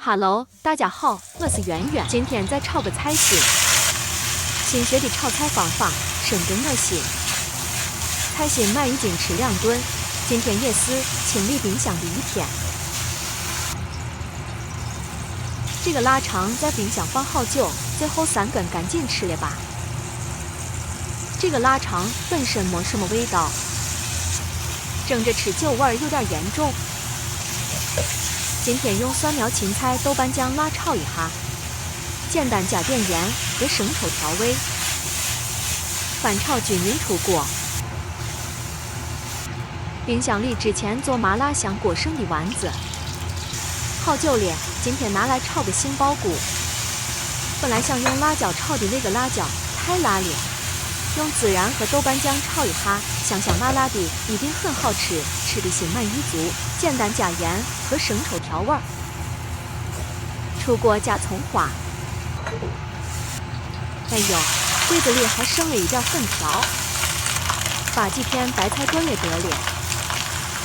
Hello， 大家好，我是圆圆，今天再炒个菜心。新学的炒菜方法深得我心。菜心买1斤吃2顿，今天也是清理冰箱的一天。这个腊肠在冰箱放好久，最后3根赶紧吃了吧。这个腊肠本身没什么味道，蒸着吃酒味有点严重。今天用蒜苗、芹菜、豆瓣酱辣炒一下，简单加点盐和生抽调味，翻炒均匀出锅。冰箱里之前做麻辣香锅剩的丸子，好久了，今天拿来炒个杏鲍菇。本来想用辣椒炒的那个辣椒太辣了，用孜然和豆瓣酱炒一下，香香辣辣的，一定很好吃，吃的心满意足。简单加盐和生抽调味，出锅加葱花。哎呦，柜子里还剩了一点粉条，把几片白菜炖也得了。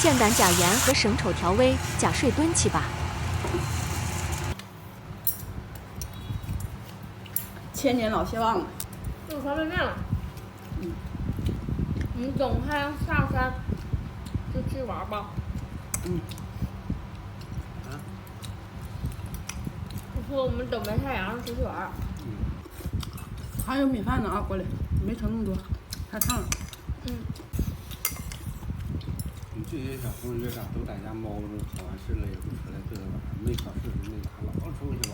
简单加盐和生抽调味，加水炖起吧。千年老希望了。有方便面了。我们等太阳下山就去玩吧。我说我们等白太阳出去玩。还有米饭呢啊，锅里没盛那么多，太烫了。你这些小朋友啥都在家猫着，考完试了也不出来嘚瑟，没考试那嘎老出去玩。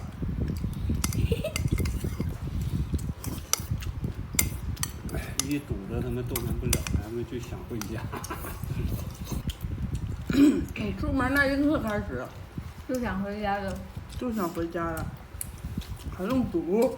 一堵着他们动弹不了，他们就想回家。你出门那一刻开始就想回家的。就想回家了，还用堵？